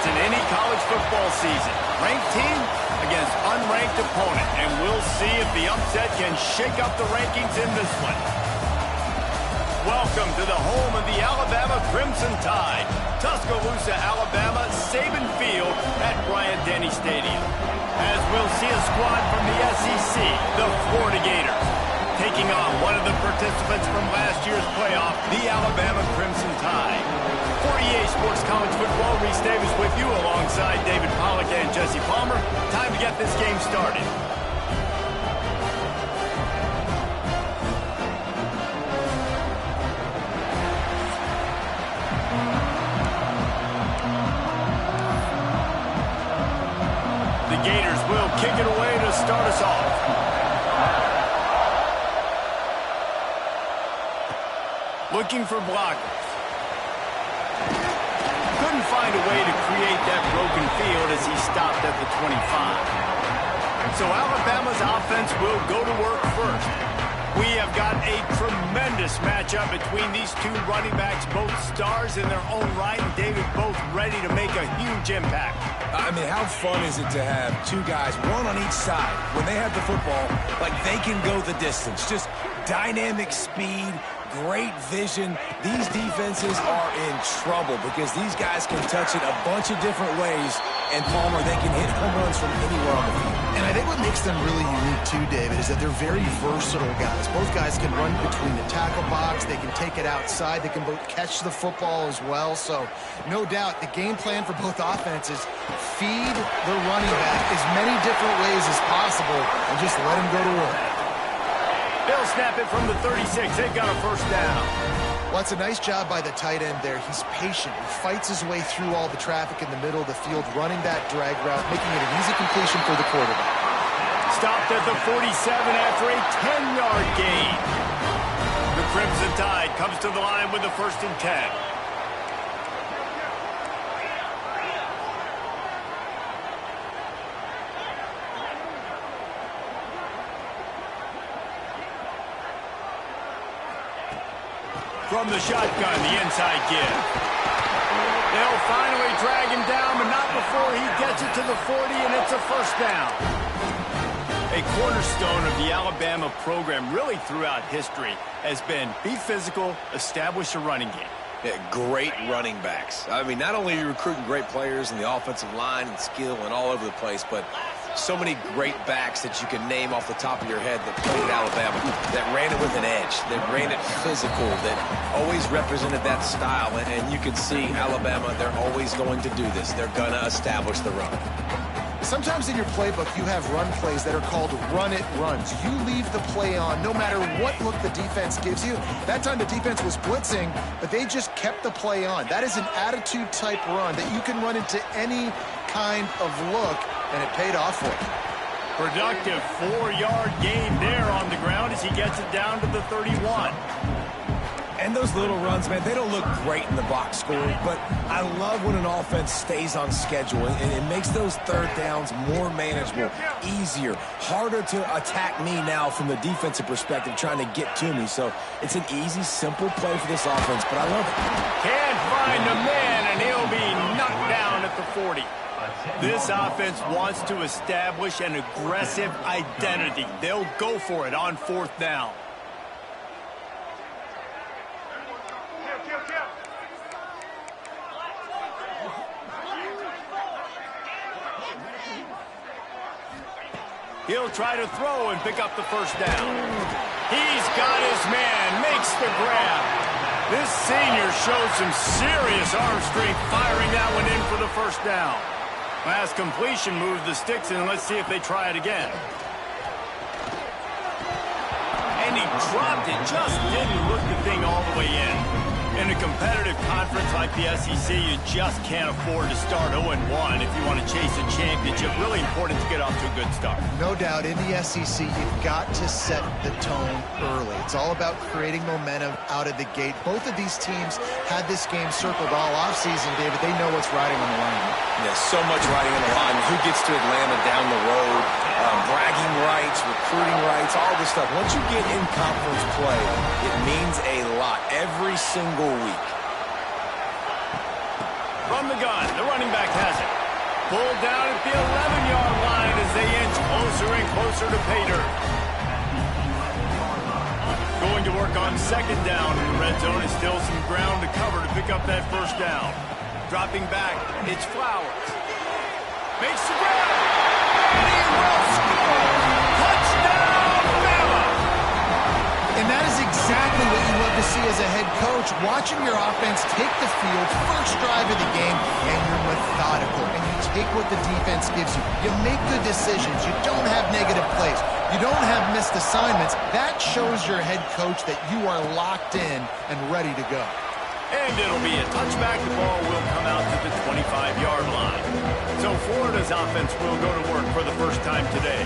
in any college football season. Ranked team against unranked opponent. And we'll see if the upset can shake up the rankings in this one. Welcome to the home of the Alabama Crimson Tide. Tuscaloosa, Alabama, Saban Field at Bryant-Denny Stadium. As we'll see a squad from the SEC, the Florida Gators, taking on one of the participants from last year's playoff, the Alabama Crimson Tide. 48 Sports College Football, Reese Davis with you alongside David Pollack and Jesse Palmer. Time to get this game started. The Gators will kick it away to start us off. Looking for blockers. Couldn't find a way to create that broken field as he stopped at the 25. So Alabama's offense will go to work first. We have got a tremendous matchup between these two running backs, both stars in their own right, and David, both ready to make a huge impact. I mean, how fun is it to have two guys, one on each side, when they have the football, like they can go the distance. Just dynamic speed, great vision. These defenses are in trouble because these guys can touch it a bunch of different ways, and Palmer, they can hit home runs from anywhere on the field. And I think what makes them really unique too, David, is that they're very versatile guys. Both guys can run between the tackle box. They can take it outside. They can both catch the football as well. So no doubt the game plan for both offenses, feed the running back as many different ways as possible and just let him go to work. They'll snap it from the 36. They've got a first down. Well, it's a nice job by the tight end there. He's patient. He fights his way through all the traffic in the middle of the field, running that drag route, making it an easy completion for the quarterback. Stopped at the 47 after a 10-yard gain. The Crimson Tide comes to the line with the 1st and 10. From the shotgun, the inside give. They'll finally drag him down, but not before he gets it to the 40, and it's a first down. A cornerstone of the Alabama program really throughout history has been be physical, establish a running game. Yeah, great running backs. I mean, not only are you recruiting great players in the offensive line and skill and all over the place, but so many great backs that you can name off the top of your head that played at Alabama, that ran it with an edge, that ran it physical, that always represented that style. And you can see Alabama, they're always going to do this. They're going to establish the run. Sometimes in your playbook, you have run plays that are called run-it runs. You leave the play on no matter what look the defense gives you. That time the defense was blitzing, but they just kept the play on. That is an attitude-type run that you can run into any kind of look, and it paid off for him. Productive 4-yard gain there on the ground as he gets it down to the 31. And those little runs, man, they don't look great in the box score, but I love when an offense stays on schedule, and it makes those third downs more manageable, easier, harder to attack me now from the defensive perspective trying to get to me. So it's an easy, simple play for this offense, but I love it. Can't find a man, and he'll be knocked down at the 40. This offense wants to establish an aggressive identity. They'll go for it on 4th down. He'll try to throw and pick up the first down. He's got his man, makes the grab. This senior showed some serious arm strength firing that one in for the first down. Last completion moved the sticks in. Let's see if they try it again. And he dropped it, just didn't look the thing all the way in. In a competitive conference like the SEC, you just can't afford to start 0-1 if you want to chase a championship. Really important to get off to a good start. No doubt, in the SEC, you've got to set the tone early. It's all about creating momentum out of the gate. Both of these teams had this game circled all offseason, David. They know what's riding on the line. Yeah, so much riding on the line. Who gets to Atlanta down the road? Bragging rights, recruiting rights, all this stuff. Once you get in conference play, it means a lot every single week. From the gun, the running back quarterback has it. Pulled down at the 11-yard line as they inch closer and closer to pay dirt. Going to work on second down in the red zone. Is still some ground to cover to pick up that first down. Dropping back, it's Flowers. Makes the grab, and he will score! Touchdown, Bama! And that is exactly what you love to see as a head coach, watching your offense take the field, first drive of the game, and you're methodical, and you take what the defense gives you. You make good decisions. You don't have negative plays. You don't have missed assignments. That shows your head coach that you are locked in and ready to go. And it'll be a touchback. The ball will come out to the 25-yard line. So Florida's offense will go to work for the first time today.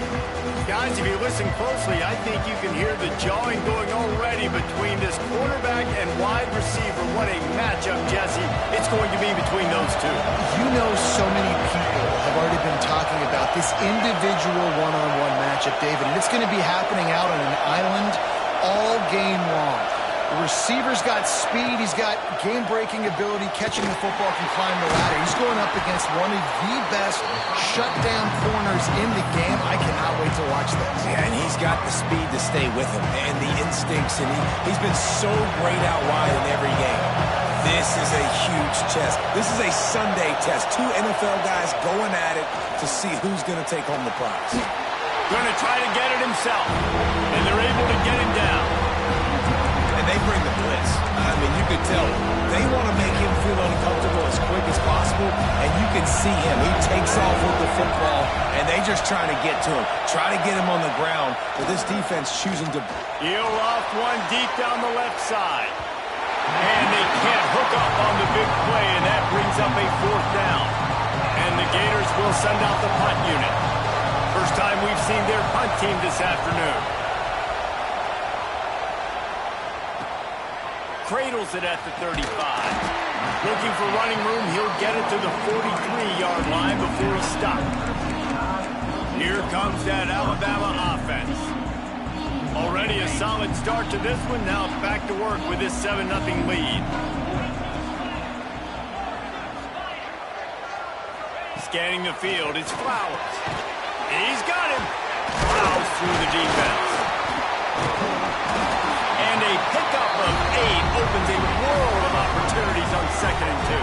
Guys, if you listen closely, I think you can hear the jawing going already between this quarterback and wide receiver. What a matchup, Jesse, it's going to be between those two. You know, so many people have already been talking about this individual one-on-one matchup, David, and it's going to be happening out on an island all game long. The receiver's got speed. He's got game-breaking ability, catching the football, can climb the ladder. He's going up against one of the best shutdown corners in the game. I cannot wait to watch this. Yeah, and he's got the speed to stay with him and the instincts, and he's been so great out wide in every game. This is a huge test. This is a Sunday test. Two NFL guys going at it to see who's going to take home the prize. Going to try to get it himself, and they're able to get him down. And they bring the blitz. I mean, you could tell they want to make him feel uncomfortable as quick as possible, and you can see him. He takes off with the football, and they just trying to get to him, try to get him on the ground, but this defense choosing to... He'll off one deep down the left side. And they can't hook up on the big play, and that brings up a fourth down. And the Gators will send out the punt unit. First time we've seen their punt team this afternoon. Cradles it at the 35. Looking for running room, he'll get it to the 43-yard line before he's stopped. Here comes that Alabama offense. Already a solid start to this one. Now back to work with this 7-0 lead. Scanning the field, it's Flowers. He's got him. Plows through the defense. And a pickup of 8 opens a world of opportunities on 2nd and 2.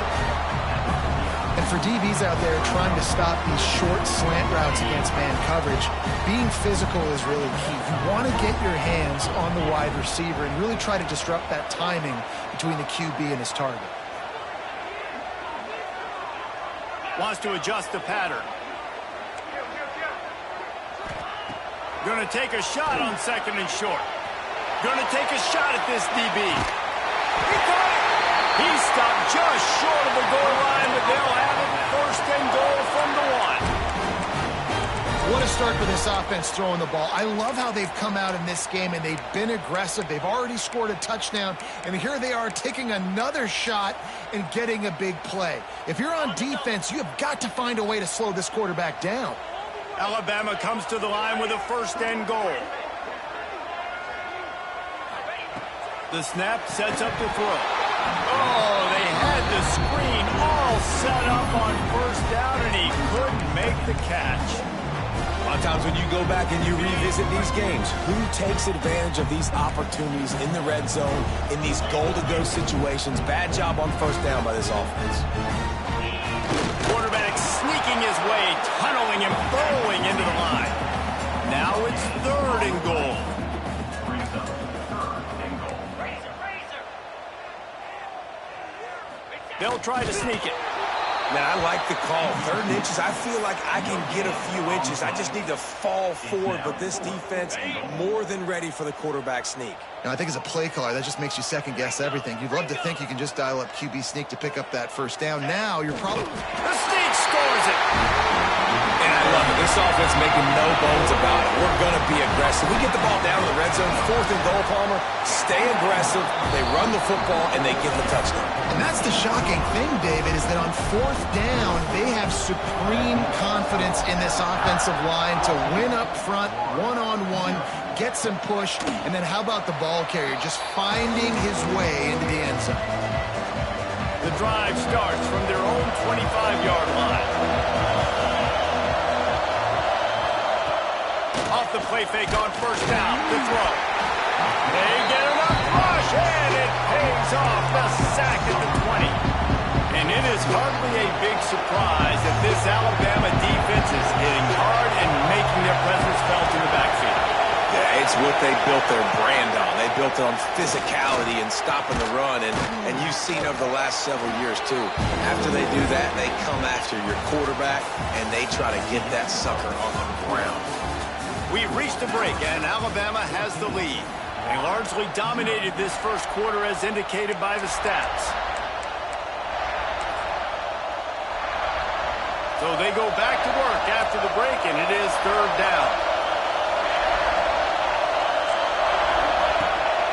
And for DBs out there trying to stop these short slant routes against man coverage, being physical is really key. You want to get your hands on the wide receiver and really try to disrupt that timing between the QB and his target. Wants to adjust the pattern. Going to take a shot on 2nd and short. Going to take a shot at this DB. He caught it. He's stopped just short of the goal line, but they'll have it 1st and goal from the 1. What a start for this offense throwing the ball. I love how they've come out in this game, and they've been aggressive. They've already scored a touchdown, and here they are taking another shot and getting a big play. If you're on defense, you have got to find a way to slow this quarterback down. Alabama comes to the line with a 1st and goal. The snap sets up the throw. Oh, they had the screen all set up on 1st down, and he couldn't make the catch. A lot of times when you go back and you revisit these games, who takes advantage of these opportunities in the red zone, in these goal-to-go situations? Bad job on 1st down by this offense. Quarterback sneaking his way, tunneling him, throwing into the line. Now it's 3rd and goal. They'll try to sneak it. Man, I like the call. 3rd and inches, I feel like I can get a few inches. I just need to fall forward, but this defense more than ready for the quarterback sneak. Now, I think as a play caller, that just makes you second-guess everything. You'd love to think you can just dial up QB sneak to pick up that 1st down. Now, you're probably... The sneak scores it! And I love it. This offense making no bones about it. We're going to be aggressive. We get the ball down in the red zone, 4th and goal, Palmer. Stay aggressive. They run the football, and they get the touchdown. And that's the shocking thing, David, is that on 4th down, they have supreme confidence in this offensive line to win up front, one-on-one, get some push, and then how about the ball carrier just finding his way into the end zone? The drive starts from their own 25-yard line. Off the play fake on first down. The throw. They get enough rush, and it pays off. The sack at the 20. And it is hardly a big surprise that this Alabama defense is hitting hard and making their presence felt in the backfield. Yeah, it's what they built their brand on. They built it on physicality and stopping the run, and you've seen over the last several years, too. After they do that, they come after your quarterback, and they try to get that sucker on the ground. We've reached a break, and Alabama has the lead. They largely dominated this first quarter as indicated by the stats. So they go back to work after the break, and it is third down.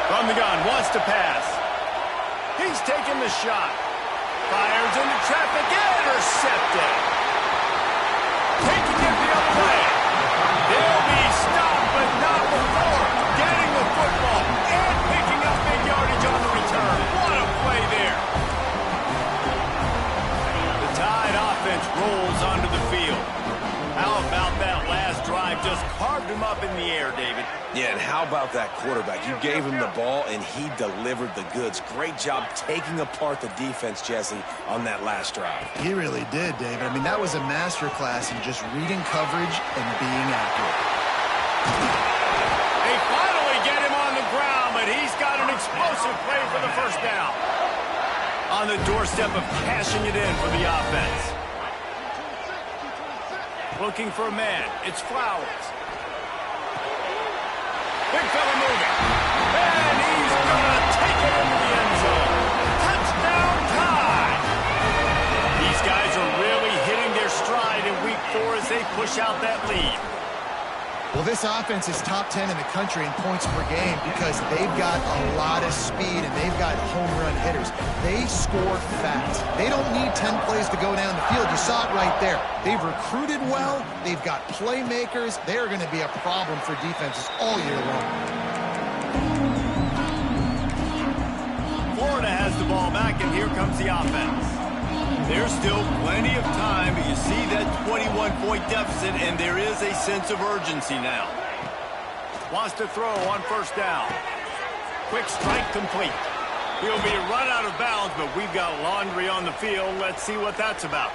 From the gun, wants to pass. He's taking the shot. Fires into traffic, intercepted. Taking it the other way. They'll be stopped, but not before getting the football and picking up big yardage on the return. What a play there. The Tide offense rolls onto the field. How about that last drive? Just carved him up in the air, David. Yeah, and how about that quarterback? You gave him the ball, and he delivered the goods. Great job taking apart the defense, Jesse, on that last drive. He really did, David. I mean, that was a masterclass in just reading coverage and being accurate. They finally get him on the ground, but he's got an explosive play for the first down. On the doorstep of cashing it in for the offense. Looking for a man. It's Flowers. Big fella moving. And he's going to take it into the end zone. Touchdown Tide. These guys are really hitting their stride in week 4 as they push out that lead. Well, this offense is top 10 in the country in points per game because they've got a lot of speed and they've got home run hitters. They score fast. They don't need 10 plays to go down the field. You saw it right there. They've recruited well. They've got playmakers. They are going to be a problem for defenses all year long. Florida has the ball back, and here comes the offense. There's still plenty of time, but you see that 21-point deficit, and there is a sense of urgency now. Wants to throw on first down. Quick strike complete. He'll be run out of bounds, but we've got laundry on the field. Let's see what that's about.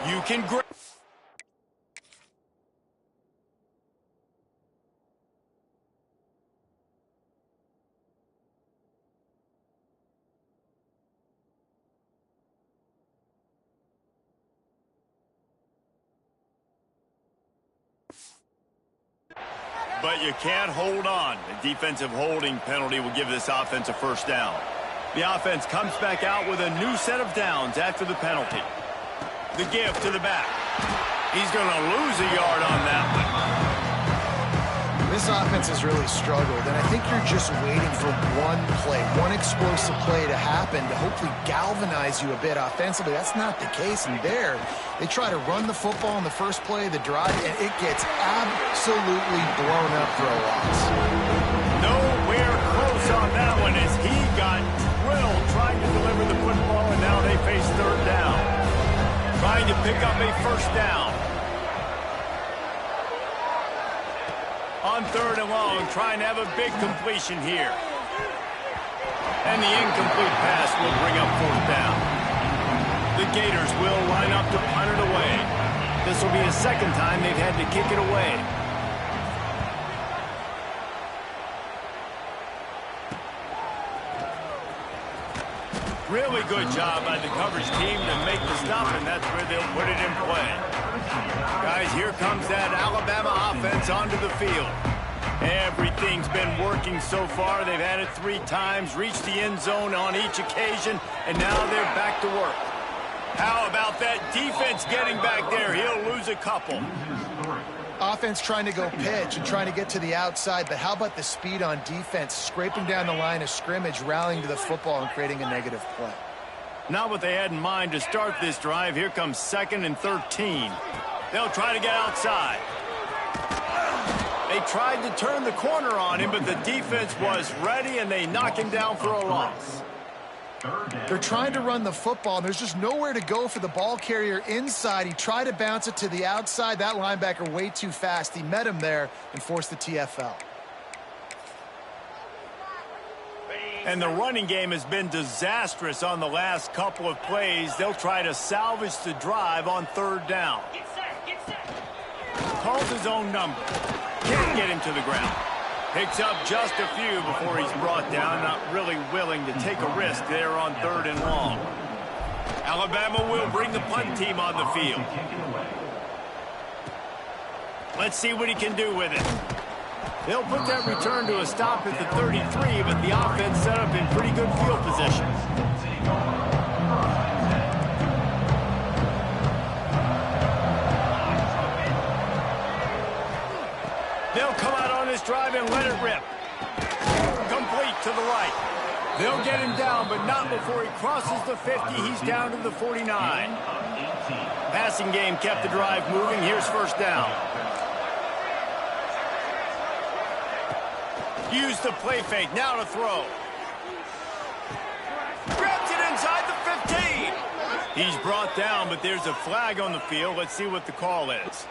You can grab. But you can't hold on. A defensive holding penalty will give this offense a first down. The offense comes back out with a new set of downs after the penalty. The give to the back. He's going to lose a yard on that one. This offense has really struggled, and I think you're just waiting for one play, one explosive play to happen to hopefully galvanize you a bit offensively. That's not the case, and there, they try to run the football in the first play of the drive, and it gets absolutely blown up for a loss. Nowhere close on that one as he got drilled trying to deliver the football, and now they face third down. Trying to pick up a first down. On third and long, trying to have a big completion here. And the incomplete pass will bring up fourth down. The Gators will line up to punt it away. This will be the second time they've had to kick it away. Really good job by the coverage team to make the stop, and that's where they'll put it in play. Guys, here comes that Alabama offense onto the field. Everything's been working so far. They've had it 3 times, reached the end zone on each occasion, and now they're back to work. How about that defense getting back there? He'll lose a couple. Offense trying to go pitch and trying to get to the outside, but how about the speed on defense, scraping down the line of scrimmage, rallying to the football and creating a negative play. Not what they had in mind to start this drive. Here comes 2nd and 13. They'll try to get outside. They tried to turn the corner on him, but the defense was ready, and they knock him down for a loss. They're trying to run the football, and there's just nowhere to go for the ball carrier inside. He tried to bounce it to the outside. That linebacker way too fast. He met him there and forced the TFL. And the running game has been disastrous on the last couple of plays. They'll try to salvage the drive on third down. Calls his own number. Can't get him to the ground. Picks up just a few before he's brought down. Not really willing to take a risk there on third and long. Alabama will bring the punt team on the field. Let's see what he can do with it. They'll put that return to a stop at the 33, but the offense set up in pretty good field position. They'll come out on this drive and let it rip. Complete to the right. They'll get him down, but not before he crosses the 50. He's down to the 49. Passing game kept the drive moving. Here's first down. Use the play fake. Now to throw. Grabs it inside the 15. He's brought down, but there's a flag on the field. Let's see what the call is.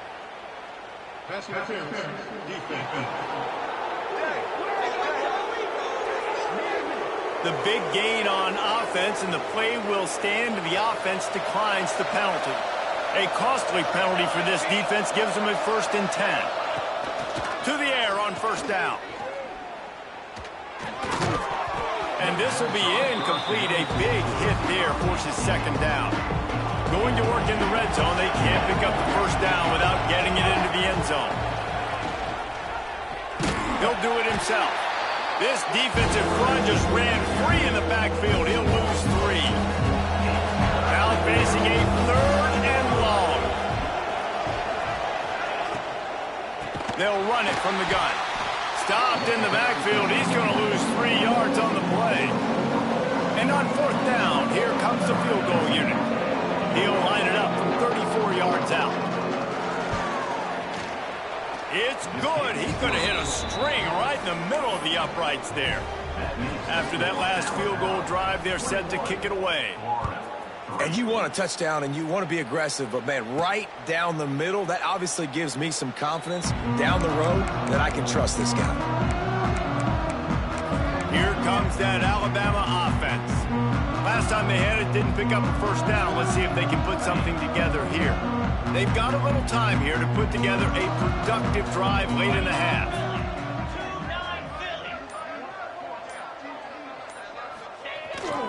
The big gain on offense, and the play will stand, and the offense declines the penalty. A costly penalty for this defense gives them a 1st and 10. To the air on first down. And this will be incomplete. A big hit there forces second down. Going to work in the red zone. They can't pick up the first down without getting it into the end zone. He'll do it himself. This defensive front just ran free in the backfield. He'll lose 3. Now facing a 3rd and long. They'll run it from the gun. Stopped in the backfield. He's going to lose 3 yards on the play. And on 4th down, here comes the field goal unit. He'll line it up from 34 yards out. It's good. He's going to hit a string right in the middle of the uprights there. After that last field goal drive, they're set to kick it away. And you want a touchdown and you want to be aggressive, but, man, right down the middle, that obviously gives me some confidence down the road that I can trust this guy. Here comes that Alabama offense. Last time they had it, didn't pick up a first down. Let's see if they can put something together here. They've got a little time here to put together a productive drive late in the half.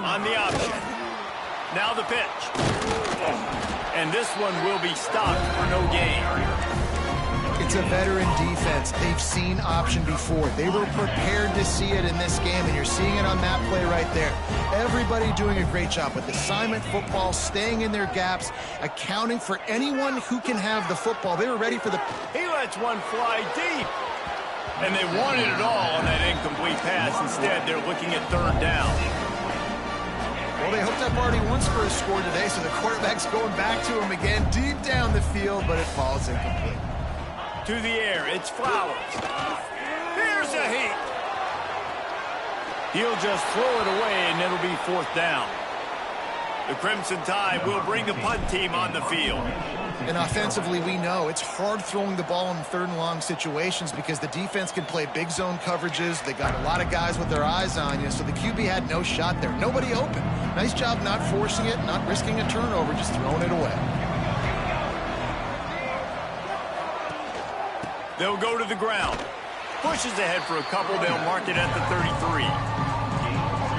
On the option. Now the pitch. And this one will be stopped for no gain. It's a veteran defense. They've seen option before. They were prepared to see it in this game, and you're seeing it on that play right there. Everybody doing a great job with assignment football, staying in their gaps, accounting for anyone who can have the football. They were ready for the... He lets one fly deep. And they wanted it all on that incomplete pass. Instead, they're looking at third down. Well, they hooked up already once for a score today, so the quarterback's going back to him again, deep down the field, but it falls incomplete. To the air, it's Flowers. Here's a heat. He'll just throw it away, and it'll be 4th down. The Crimson Tide will bring the punt team on the field. And offensively, we know it's hard throwing the ball in 3rd and long situations because the defense can play big zone coverages. They got a lot of guys with their eyes on you, so the QB had no shot there. Nobody open. Nice job not forcing it, not risking a turnover, just throwing it away. They'll go to the ground. Pushes ahead for a couple. They'll mark it at the 33.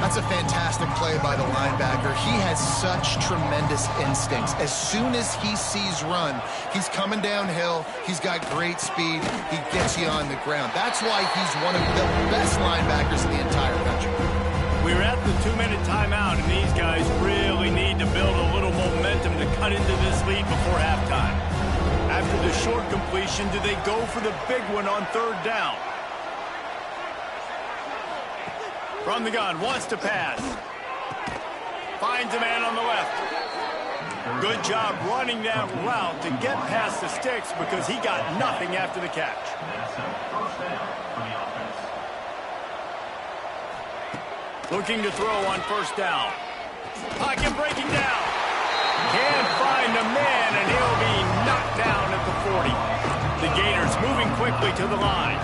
That's a fantastic play by the linebacker. He has such tremendous instincts. As soon as he sees run, he's coming downhill. He's got great speed. He gets you on the ground. That's why he's one of the best linebackers in the entire country. We're at the 2-minute timeout, and these guys really need to build a little momentum to cut into this lead before halftime. After the short completion, do they go for the big one on third down? From the gun, wants to pass. Finds a man on the left. Good job running that route to get past the sticks because he got nothing after the catch. Looking to throw on first down. Pocket breaking down. Can't find a man, and he'll be knocked down at the 40. The Gators moving quickly to the line.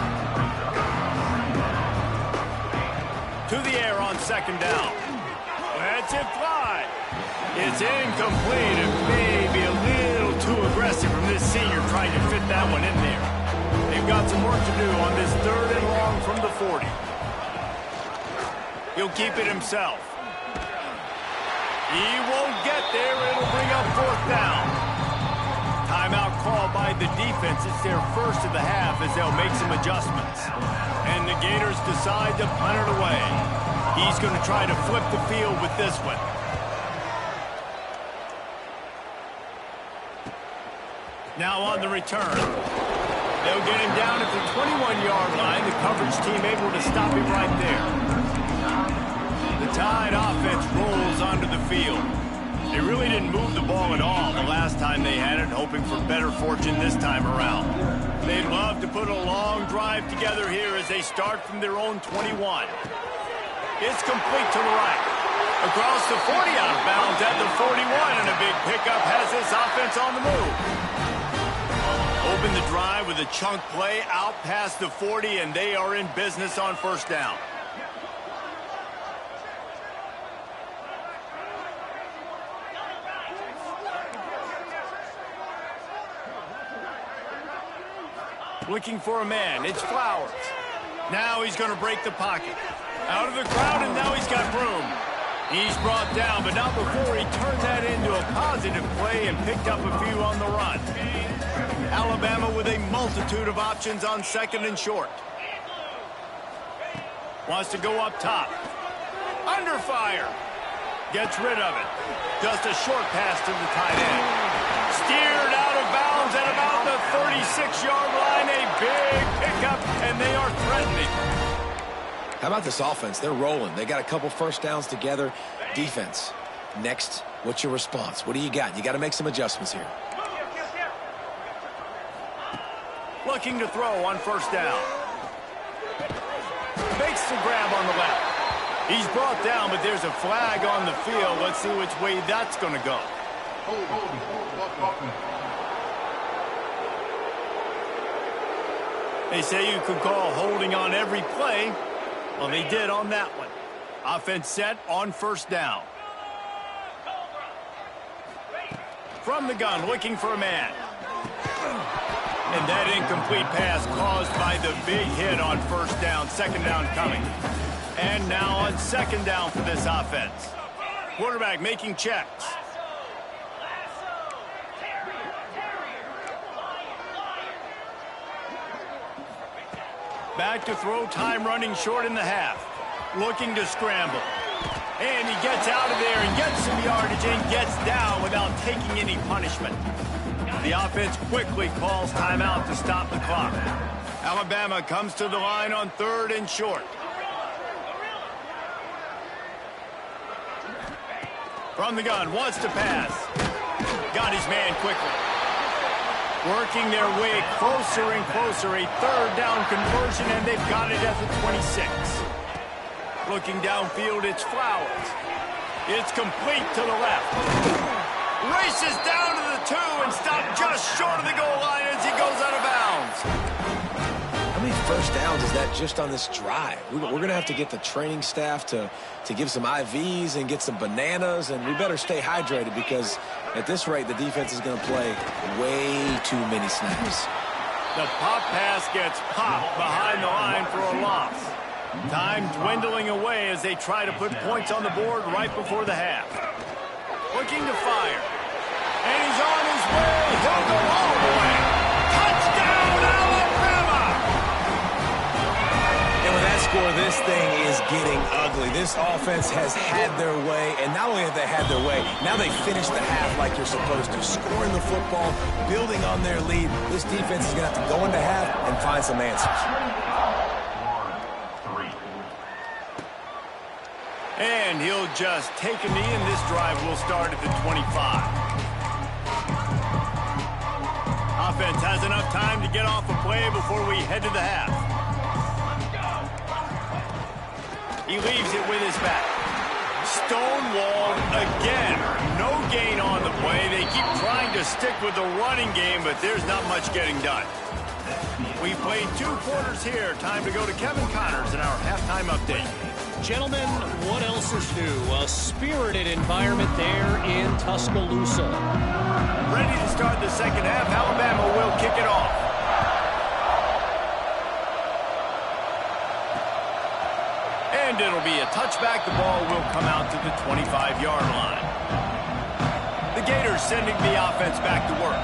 To the air on second down. Let's it fly. It's incomplete and maybe a little too aggressive from this senior trying to fit that one in there. They've got some work to do on this 3rd and long from the 40. He'll keep it himself. He won't get there. It'll bring up 4th down. Timeout called by the defense. It's their first of the half as they'll make some adjustments. And the Gators decide to punt it away. He's going to try to flip the field with this one. Now on the return. They'll get him down at the 21-yard line. The coverage team able to stop him right there. The Tide offense rolls onto the field. They really didn't move the ball at all the last time they had it, hoping for better fortune this time around. They'd love to put a long drive together here as they start from their own 21. It's complete to the right. Across the 40 out of bounds at the 41, and a big pickup has this offense on the move. Open the drive with a chunk play out past the 40, and they are in business on first down. Looking for a man. It's Flowers. Now he's going to break the pocket. Out of the crowd, and now he's got room. He's brought down, but not before he turned that into a positive play and picked up a few on the run. Alabama with a multitude of options on 2nd and short. Wants to go up top. Under fire. Gets rid of it. Just a short pass to the tight end. Steered out of bounds at about the 36-yard line. A big pickup, and they are threatening. How about this offense? They're rolling. They got a couple first downs together. Defense. Next, what's your response? What do you got? You got to make some adjustments here. Looking to throw on first down. Makes the grab on the left. He's brought down, but there's a flag on the field. Let's see which way that's going to go. They say you could call holding on every play. Well, they did on that one. Offense set on first down. From the gun, looking for a man. And that incomplete pass caused by the big hit on first down. 2nd down coming. And now on 2nd down for this offense. Quarterback making checks. Back to throw, time running short in the half. Looking to scramble. And he gets out of there and gets some yardage and gets down without taking any punishment. The offense quickly calls timeout to stop the clock. Alabama comes to the line on 3rd and short. From the gun, wants to pass. Got his man quickly. Working their way closer and closer. A 3rd down conversion, and they've got it at the 26. Looking downfield, it's Flowers. It's complete to the left. Races down to the 2 and stopped just short of the goal line as he goes out of bounds. How many first downs is that just on this drive? We're going to have to get the training staff to give some IVs and get some bananas, and we better stay hydrated because at this rate, the defense is going to play way too many snaps. The pop pass gets popped behind the line for a loss. Time dwindling away as they try to put points on the board right before the half. Looking to fire. And he's on his way. He'll go all the way. Touchdown, Alabama! And with that score, this thing is getting ugly. This offense has had their way, and not only have they had their way, now they finish the half like you're supposed to, scoring the football, building on their lead. This defense is going to have to go into half and find some answers. And he'll just take a knee, and this drive will start at the 25. offense has enough time to get off a play before we head to the half. He leaves it with his back. Stonewalled again. No gain on the play. They keep trying to stick with the running game, but there's not much getting done. We played 2 quarters here. Time to go to Kevin Connors in our halftime update. Gentlemen, what else is new? A spirited environment there in Tuscaloosa. Ready to start the second half. Alabama will kick it off. And it'll be a touchback. The ball will come out to the 25-yard line. The Gators sending the offense back to work.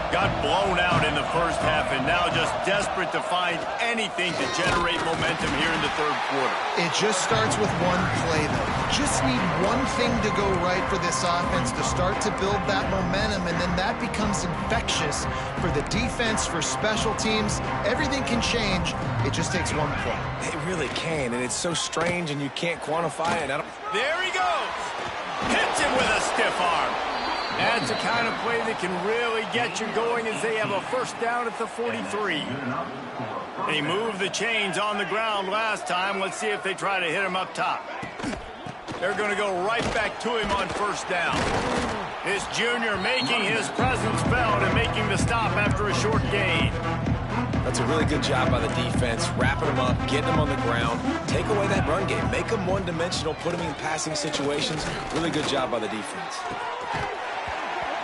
Got blown out in the first half and now just desperate to find anything to generate momentum here in the third quarter. It just starts with one play, though. You just need one thing to go right for this offense to start to build that momentum, and then that becomes infectious for the defense, for special teams. Everything can change. It just takes one play. It really can, and it's so strange, and you can't quantify it. There he goes. Hits him with a stiff arm. That's the kind of play that can really get you going as they have a first down at the 43. They moved the chains on the ground last time. Let's see if they try to hit him up top. They're going to go right back to him on first down. This junior making his presence felt and making the stop after a short gain. That's a really good job by the defense, wrapping them up, getting them on the ground, take away that run game, make them one-dimensional, put them in passing situations. Really good job by the defense.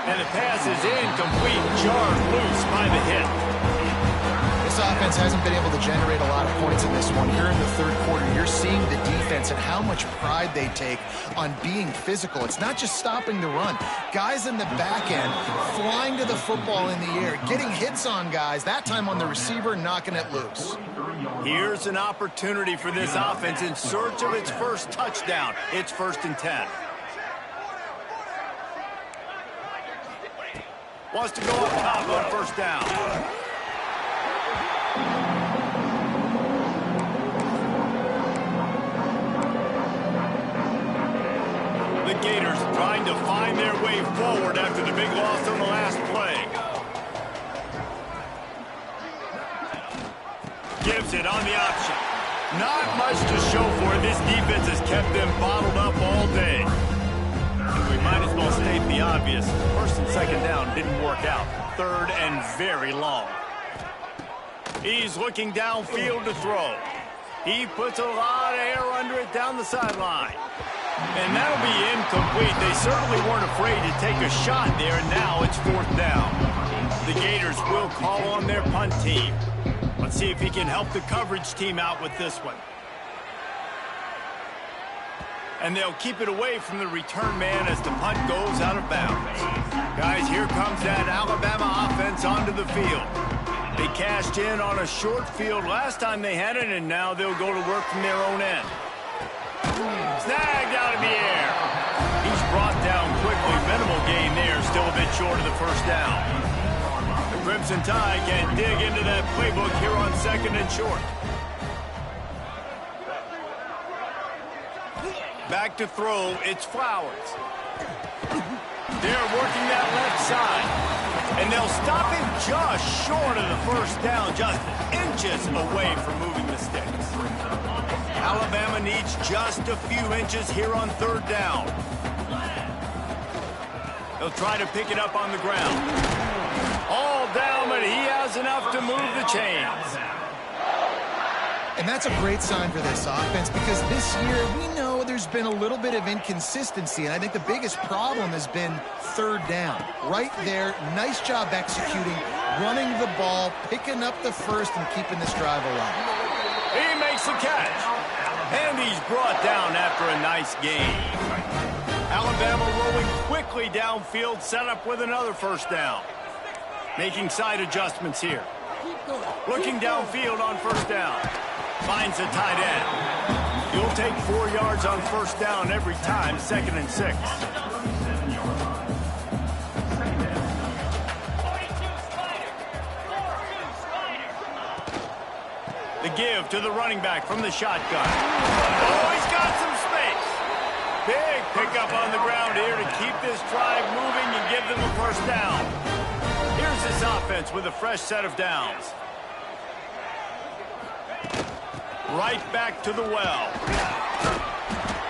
And the pass is incomplete, jarred loose by the hit. This offense hasn't been able to generate a lot of points in this one. Here in the third quarter, you're seeing the defense and how much pride they take on being physical. It's not just stopping the run. Guys in the back end flying to the football in the air, getting hits on guys, that time on the receiver, knocking it loose. Here's an opportunity for this offense in search of its first touchdown. It's 1st and 10. Wants to go up top on first down. The Gators trying to find their way forward after the big loss on the last play. Gives it on the option. Not much to show for it. This defense has kept them bottled up all day. We might as well state the obvious. 1st and 2nd down didn't work out. 3rd and very long. He's looking downfield to throw. He puts a lot of air under it down the sideline. And that'll be incomplete. They certainly weren't afraid to take a shot there, and now it's 4th down. The Gators will call on their punt team. Let's see if he can help the coverage team out with this one. And they'll keep it away from the return man as the punt goes out of bounds. Guys, here comes that Alabama offense onto the field. They cashed in on a short field last time they had it, and now they'll go to work from their own end. Snagged out of the air. He's brought down quickly. Minimal gain there, still a bit short of the first down. The Crimson Tide can dig into that playbook here on 2nd and short. Back to throw, it's Flowers. They're working that left side. And they'll stop him just short of the first down, just inches away from moving the sticks. Alabama needs just a few inches here on 3rd down. They'll try to pick it up on the ground. All down, but he has enough to move the chains. And that's a great sign for this offense because this year we know there's been a little bit of inconsistency, and I think the biggest problem has been 3rd down. Right there, nice job executing, running the ball, picking up the first, and keeping this drive alive. He makes the catch, and he's brought down after a nice gain. Alabama rolling quickly downfield, set up with another first down. Making side adjustments here. Looking downfield on first down. Finds a tight end. You'll take 4 yards on first down every time, 2nd and 6. The give to the running back from the shotgun. Oh, he's got some space. Big pickup on the ground here to keep this drive moving and give them a first down. Here's this offense with a fresh set of downs. Right back to the well.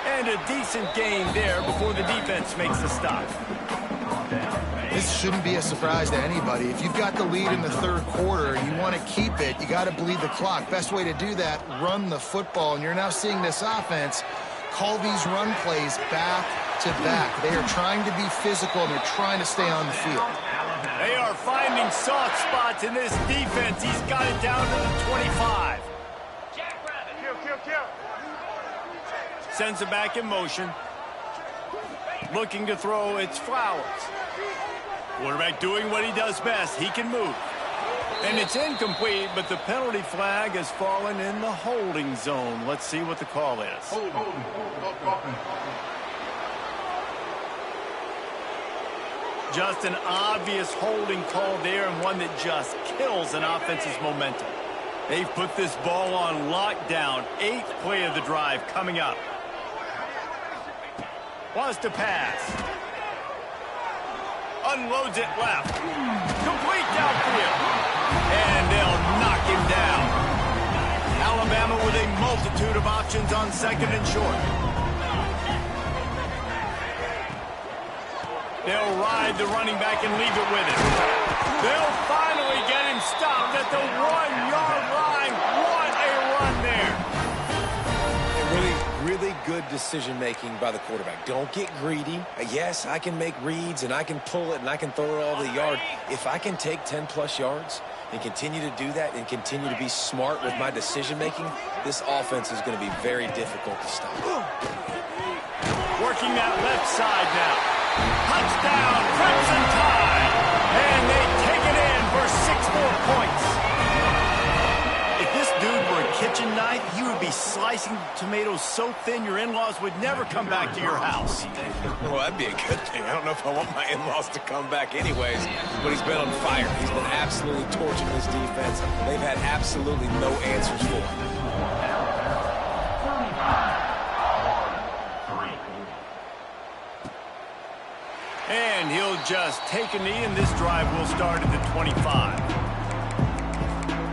And a decent gain there before the defense makes the stop. This shouldn't be a surprise to anybody. If you've got the lead in the third quarter and you want to keep it, you got to bleed the clock. Best way to do that, run the football. And you're now seeing this offense call these run plays back to back. They are trying to be physical, and they're trying to stay on the field. They are finding soft spots in this defense. He's got it down to the 25. Sends it back in motion. Looking to throw, it's Flowers. Quarterback doing what he does best. He can move. And it's incomplete, but the penalty flag has fallen in the holding zone. Let's see what the call is. Just an obvious holding call there, and one that just kills an offense's momentum. They've put this ball on lockdown. 8th play of the drive coming up. Wants to pass. Unloads it left. Complete downfield. And they'll knock him down. Alabama with a multitude of options on 2nd and short. They'll ride the running back and leave it with him. They'll finally get him stopped at the 1-yard line. What a run there. Really good decision-making by the quarterback. Don't get greedy. Yes, I can make reads, and I can pull it, and I can throw it all the yard. If I can take 10-plus yards and continue to do that and continue to be smart with my decision-making, this offense is going to be very difficult to stop. Working that left side now. Touchdown, Crimson Tide. And they take it in for 6 more points. If this dude were a kitchen knife, he would be slicing tomatoes so thin your in-laws would never come back to your house. Well, that'd be a good thing. I don't know if I want my in-laws to come back anyways, but he's been on fire. He's been absolutely torching this defense. They've had absolutely no answers for him. And he'll just take a knee, and this drive will start at the 25.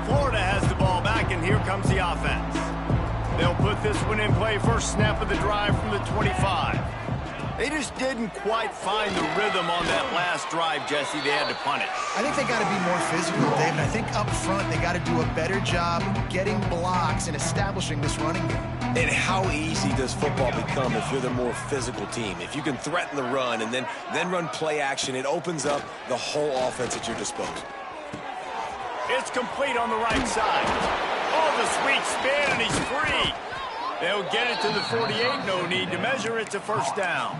Florida has the ball back, and here comes the offense. They'll put this one in play. First snap of the drive from the 25. They just didn't quite find the rhythm on that last drive, Jesse. They had to punt it. I think they got to be more physical, David. I think up front they got to do a better job getting blocks and establishing this running game. And how easy does football become if you're the more physical team? If you can threaten the run and then run play action, it opens up the whole offense at your disposal. It's complete on the right side. Oh, the sweet spin, and he's free. They'll get it to the 48. No need to measure it to first down.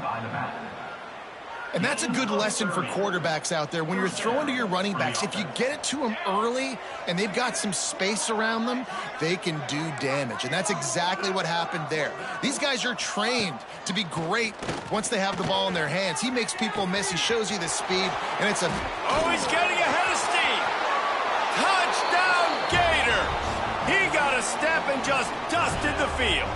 And that's a good lesson for quarterbacks out there. When you're throwing to your running backs, if you get it to them early and they've got some space around them, they can do damage. And that's exactly what happened there. These guys are trained to be great once they have the ball in their hands. He makes people miss. He shows you the speed, and it's a... Oh, he's getting ahead of steam. Touchdown, Gator. He got a step and just dusted the field.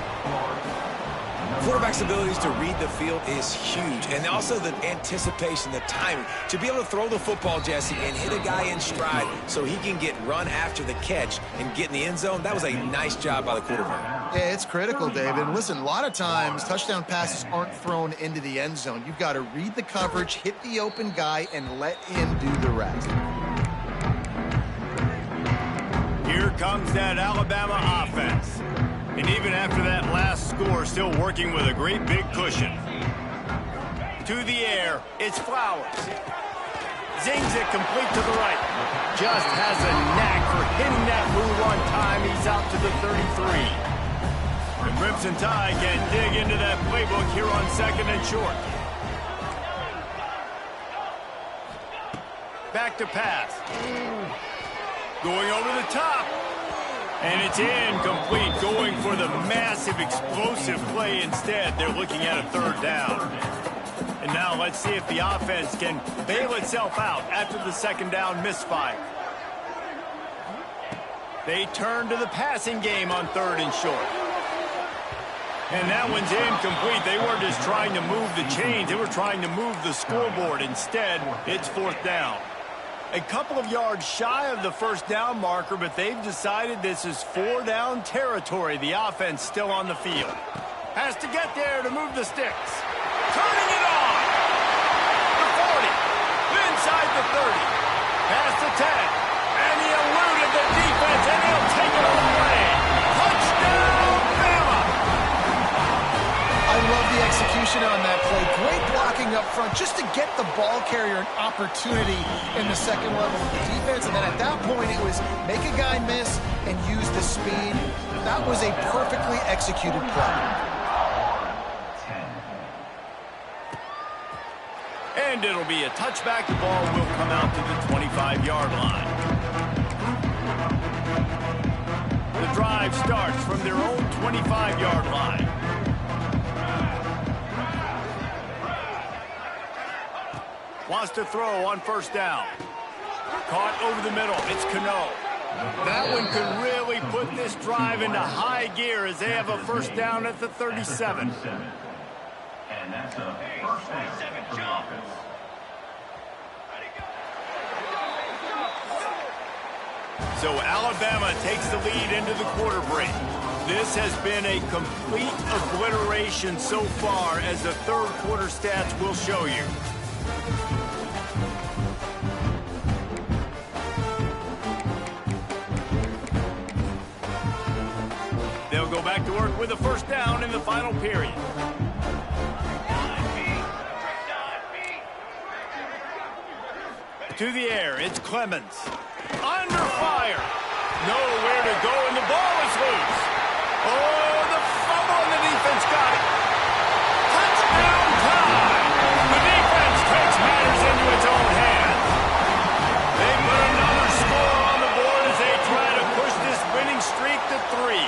Quarterback's abilities to read the field is huge, and also the anticipation, the timing. To be able to throw the football, Jesse, and hit a guy in stride so he can get run after the catch and get in the end zone, that was a nice job by the quarterback. Yeah, it's critical, David. And listen, a lot of times touchdown passes aren't thrown into the end zone. You've got to read the coverage, hit the open guy, and let him do the rest. Here comes that Alabama offense. And even after that last score, still working with a great big cushion. To the air, it's Flowers. Zings it complete to the right. Just has a knack for hitting that move on time. He's out to the 33. The Crimson Tide can dig into that playbook here on 2nd and short. Back to pass. Going over the top. And it's incomplete, going for the massive, explosive play instead. They're looking at a 3rd down. And now let's see if the offense can bail itself out after the 2nd down misfire. They turn to the passing game on 3rd and short. And that one's incomplete. They weren't just trying to move the chains. They were trying to move the scoreboard. Instead, it's 4th down. A couple of yards shy of the first down marker, but they've decided this is 4-down territory. The offense still on the field. Has to get there to move the sticks. Turning it on. The 40. Inside the 30. Past the 10. And he eluded the defense, and he'll take it all away. Touchdown, Bama! I love the execution on that play. Great blocking up front just to get the ball carrier an opportunity in the second level of the defense. And then at that point, it was make a guy miss and use the speed. That was a perfectly executed play. And it'll be a touchback. The ball will come out to the 25-yard line. The drive starts from their own 25-yard line. Wants to throw on first down. Caught over the middle. It's Cano. That one could really put this drive into high gear as they have a first down at the 37. And that's a first down for the offense. So Alabama takes the lead into the quarter break. This has been a complete obliteration so far, as the third quarter stats will show you. They'll go back to work with a first down in the final period. To the air, it's Clemens. Under fire. Nowhere to go, and the ball is loose. Oh, the fumble, and the defense got it. Touchdown time. The defense takes matters into its own hands. They put another score on the board as they try to push this winning streak to 3.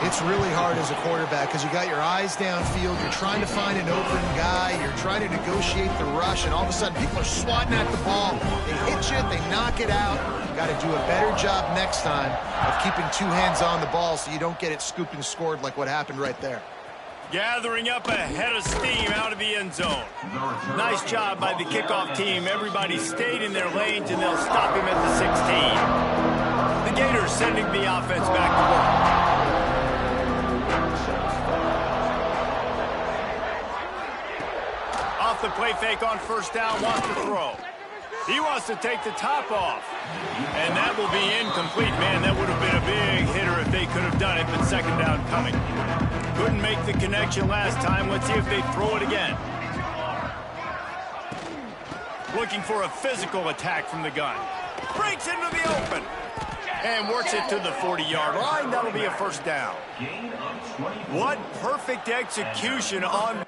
It's really hard as a quarterback because you got your eyes downfield, you're trying to find an open guy, you're trying to negotiate the rush, and all of a sudden people are swatting at the ball. They hit you, they knock it out. You got to do a better job next time of keeping two hands on the ball so you don't get it scooped and scored like what happened right there. Gathering up a head of steam out of the end zone. Nice job by the kickoff team. Everybody stayed in their lanes, and they'll stop him at the 16. The Gators sending the offense back to work. Off the play fake on first down, wants to throw. He wants to take the top off. And that will be incomplete. Man, that would have been a big hitter if they could have done it, but second down coming. Couldn't make the connection last time. Let's see if they throw it again. Looking for a physical attack from the gun. Breaks into the open. And works it to the 40-yard line. That'll be a first down. What perfect execution on...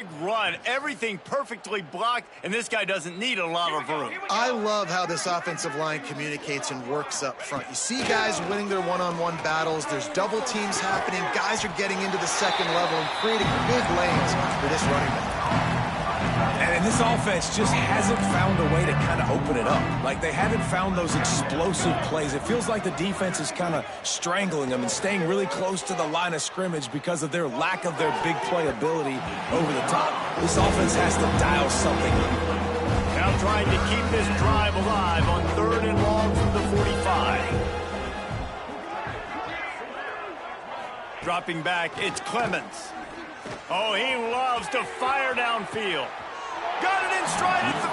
big run. Everything perfectly blocked, and this guy doesn't need a lot of room. I love how this offensive line communicates and works up front. You see guys winning their one-on-one battles. There's double teams happening. Guys are getting into the second level and creating big lanes for this running back. And this offense just hasn't found a way to kind of open it up. Like, they haven't found those explosive plays. It feels like the defense is kind of strangling them and staying really close to the line of scrimmage because of their lack of their big play ability over the top. This offense has to dial something up. Now trying to keep this drive alive on 3rd and long from the 45. Dropping back, it's Clemens. Oh, he loves to fire downfield. Got it in stride at the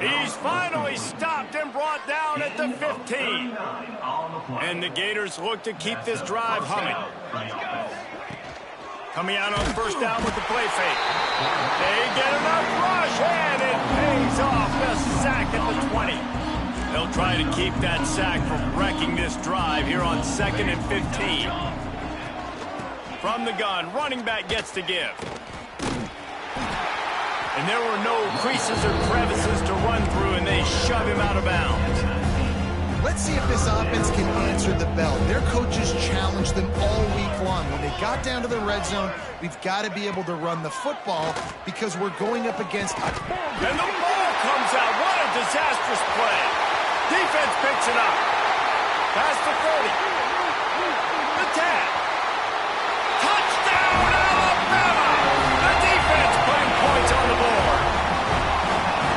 15. He's finally stopped and brought down at the 15. And the Gators look to keep this drive humming. Coming out on 1st down with the play fake. They get enough rush, and it pays off. The sack at the 20. They'll try to keep that sack from wrecking this drive here on 2nd and 15. From the gun, running back gets to give. And there were no creases or crevices to run through, and they shove him out of bounds. Let's see if this offense can answer the bell. Their coaches challenged them all week long. When they got down to the red zone, we've got to be able to run the football because we're going up against... And the ball comes out. What a disastrous play. Defense picks it up. Past the 30. The tag. Touchdown, Alabama! The defense putting points on the board.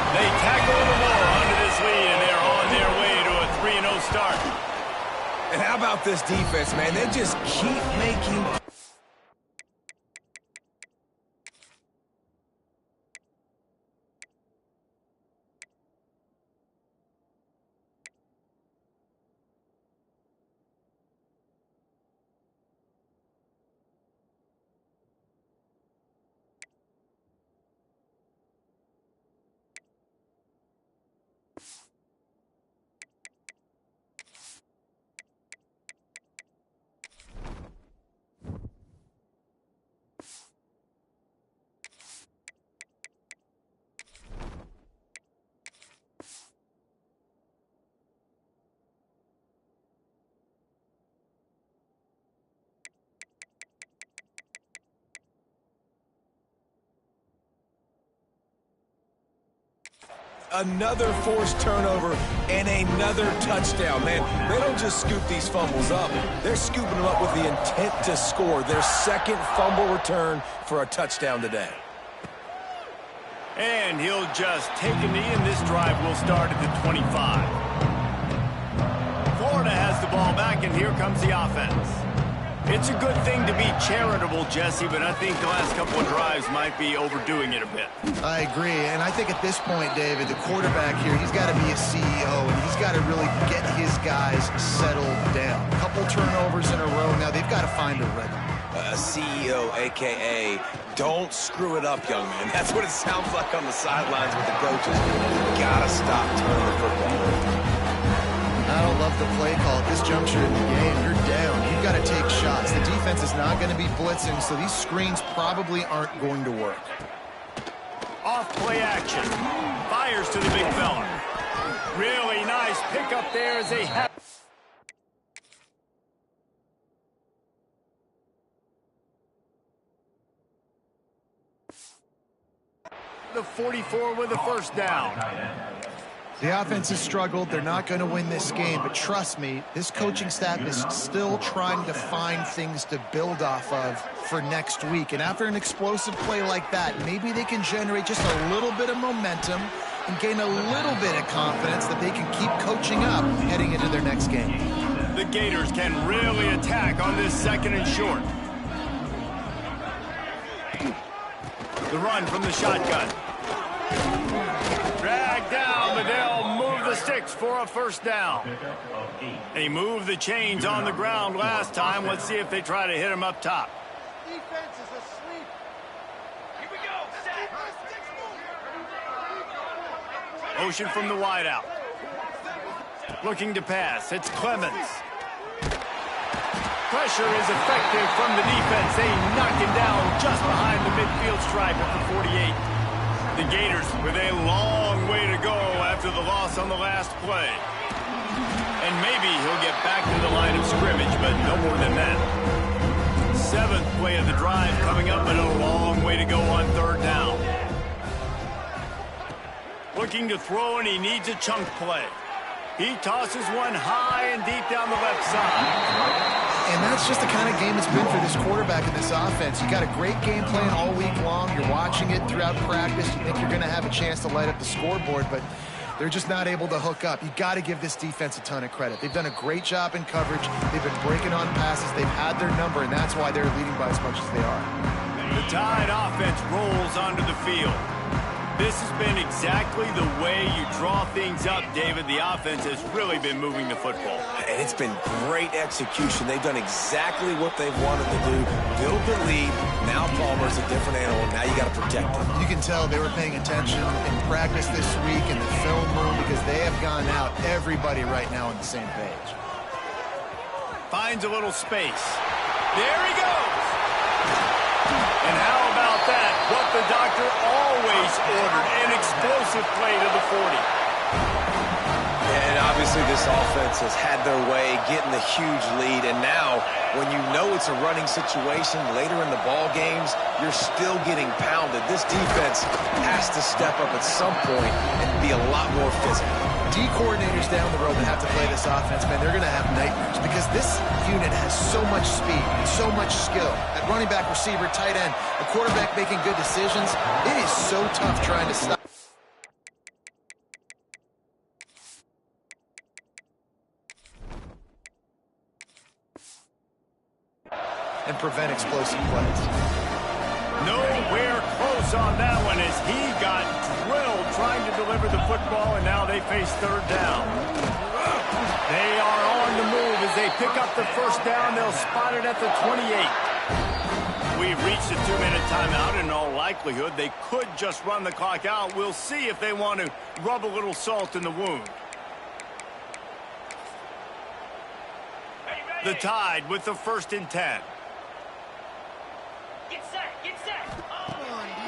They tackle the ball under this lead, and they're on their way to a 3-0 start. And how about this defense, man? They just keep making... Another forced turnover and another touchdown, man. They don't just scoop these fumbles up. They're scooping them up with the intent to score. Their 2nd fumble return for a touchdown today. And he'll just take a knee, and this drive will start at the 25. Florida has the ball back, and here comes the offense. It's a good thing to be charitable, Jesse, but I think the last couple of drives might be overdoing it a bit. I agree, and I think at this point, David, the quarterback here, he's got to be a CEO, and he's got to really get his guys settled down. A couple turnovers in a row now. They've got to find a rhythm. A CEO, a.k.a. don't screw it up, young man. That's what it sounds like on the sidelines with the coaches. You got to stop turning the football over. I don't love the play call at this juncture in the game. You're down. You've got to take shots. The defense is not going to be blitzing, so these screens probably aren't going to work. Off play action. Fires to the big fella. Really nice pickup there as they have. The 44 with a 1st down. The offense has struggled. They're not going to win this game, but trust me, this coaching staff is still trying to find things to build off of for next week. And after an explosive play like that, maybe they can generate just a little bit of momentum and gain a little bit of confidence that they can keep coaching up heading into their next game. The Gators can really attack on this 2nd and short. The run from the shotgun. Dragged down, but they'll move the sticks for a 1st down. They moved the chains on the ground last time. Let's see if they try to hit him up top. Defense is asleep. Here we go. Motion from the wideout. Looking to pass. It's Clemens. pressure is effective from the defense. They knock him down just behind the midfield stripe at the 48. The Gators with a long way to go after the loss on the last play. And maybe he'll get back to the line of scrimmage, but no more than that. 7th play of the drive coming up, but a long way to go on 3rd down. Looking to throw, and he needs a chunk play. He tosses one high and deep down the left side. And that's just the kind of game it's been for this quarterback in this offense. You got a great game plan all week long. You're watching it throughout practice. You think you're going to have a chance to light up the scoreboard, but they're just not able to hook up. You got to give this defense a ton of credit. They've done a great job in coverage. They've been breaking on passes. They've had their number, and that's why they're leading by as much as they are. The Tide offense rolls onto the field. This has been exactly the way you draw things up, David. The offense has really been moving the football. And it's been great execution. They've done exactly what they've wanted to do. Build the lead. Now Palmer's a different animal. Now you got to protect him. You can tell they were paying attention in practice this week in the film room because they have gone out, everybody right now on the same page. Finds a little space. There he goes. And how about that? What the doctor always ordered, an explosive play to the 40. And obviously this offense has had their way, getting the huge lead. And now, when you know it's a running situation later in the ball games, you're still getting pounded. This defense has to step up at some point and be a lot more physical. D coordinators down the road that have to play this offense, man, they're going to have nightmares because this unit has so much speed and so much skill. At running back, receiver, tight end, a quarterback making good decisions, it is so tough trying to stop. And prevent explosive plays. Nowhere close on that one as he got drilled trying to deliver the football, and now they face 3rd down. They are on the move as they pick up the 1st down. They'll spot it at the 28. We've reached a 2-minute timeout. In all likelihood, they could just run the clock out. We'll see if they want to rub a little salt in the wound. The Tide with the 1st and 10.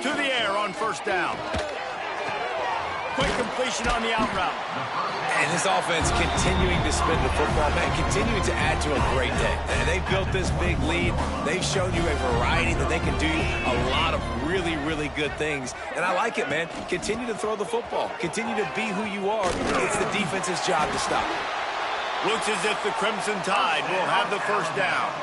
To the air on 1st down. Quick completion on the out route. And this offense continuing to spin the football, man, continuing to add to a great day. And they've built this big lead. They've shown you a variety that they can do a lot of really, really good things. And I like it, man. Continue to throw the football. Continue to be who you are. It's the defense's job to stop. Looks as if the Crimson Tide will have the 1st down.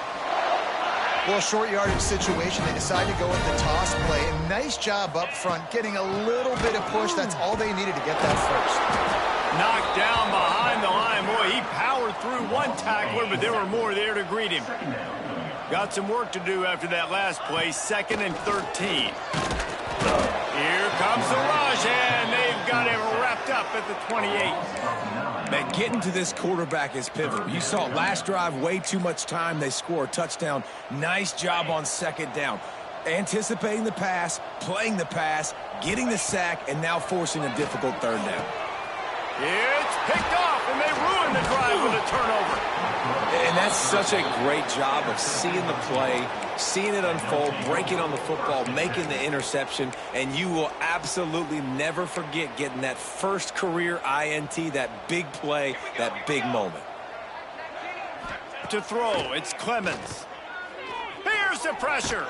Well, short yardage situation, they decide to go with the toss play. And nice job up front, getting a little bit of push. That's all they needed to get that 1st. Knocked down behind the line. Boy, he powered through one tackler, but there were more there to greet him. Got some work to do after that last play, 2nd and 13. Here comes the rush, and they've got him wrapped up at the 28. Man, getting to this quarterback is pivotal. You saw last drive, way too much time. They score a touchdown. Nice job on 2nd down. Anticipating the pass, playing the pass, getting the sack, and now forcing a difficult 3rd down. It's picked off, and they ruin the drive with a turnover. And that's such a great job of seeing the play, seeing it unfold, breaking on the football, making the interception, and you will absolutely never forget getting that 1st career INT, that big play, that big moment. To throw, it's Clemens. Here's the pressure.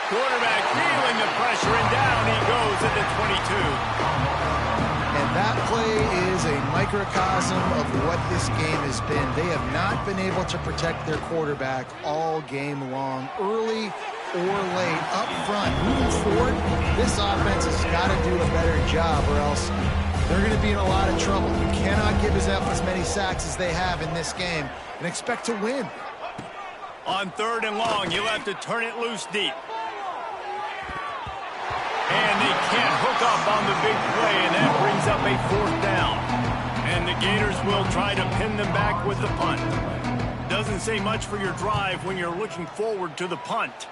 Quarterback feeling the pressure, and down he goes at the 22. And that play is a microcosm of what this game has been. They have not been able to protect their quarterback all game long, early or late, up front. Moving forward, this offense has got to do a better job or else they're going to be in a lot of trouble. You cannot give up as many sacks as they have in this game and expect to win. On 3rd and long, you'll have to turn it loose deep. And they can't hook up on the big play, and that brings up a 4th down. And the Gators will try to pin them back with the punt. Doesn't say much for your drive when you're looking forward to the punt.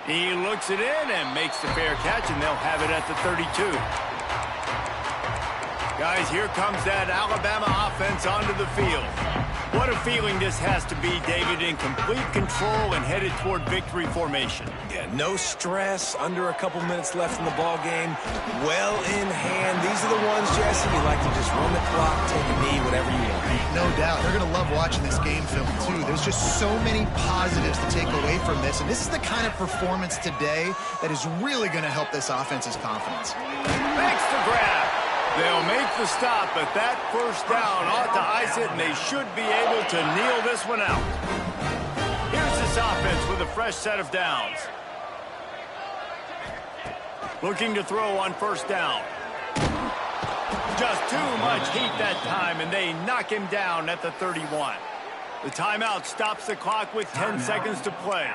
He looks it in and makes the fair catch, and they'll have it at the 32. Guys, here comes that Alabama offense onto the field. What a feeling this has to be, David, in complete control and headed toward victory formation. Yeah, no stress, under a couple minutes left in the ball game. Well in hand. These are the ones, Jesse, you like to just run the clock, take a knee, whatever you want. No doubt. They're going to love watching this game film, too. There's just so many positives to take away from this, and this is the kind of performance today that is really going to help this offense's confidence. Thanks to grab. They'll make the stop, but that first down ought to ice it, and they should be able to kneel this one out. Here's this offense with a fresh set of downs. Looking to throw on first down. Just too much heat that time, and they knock him down at the 31. The timeout stops the clock with 10 seconds to play.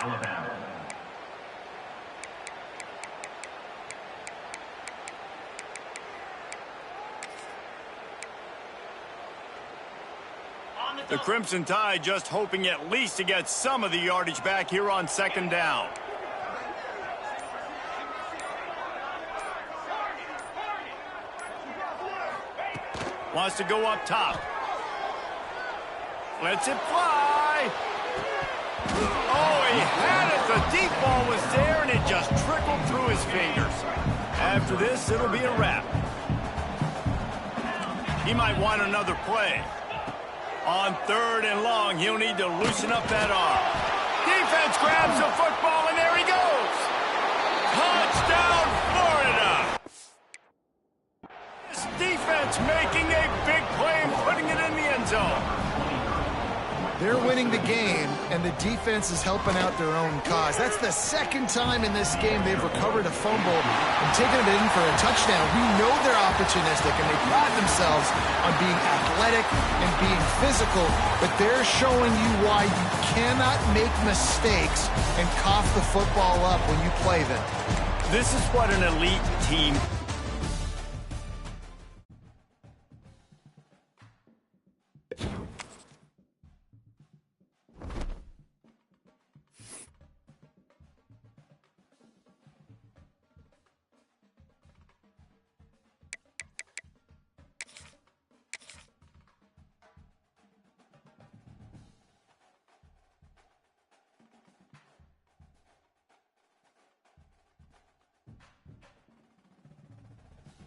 The Crimson Tide just hoping at least to get some of the yardage back here on second down. Wants to go up top. Lets it fly. Oh, he had it. The deep ball was there, and it just trickled through his fingers. After this, it'll be a wrap. He might want another play. On third and long, he'll need to loosen up that arm. Defense grabs the football, and there he goes. Touchdown, Florida. This defense making a big play and putting it in the end zone. They're winning the game, and the defense is helping out their own cause. That's the second time in this game they've recovered a fumble and taken it in for a touchdown. We know they're opportunistic, and they pride themselves on being athletic and being physical, but they're showing you why you cannot make mistakes and cough the football up when you play them. This is what an elite team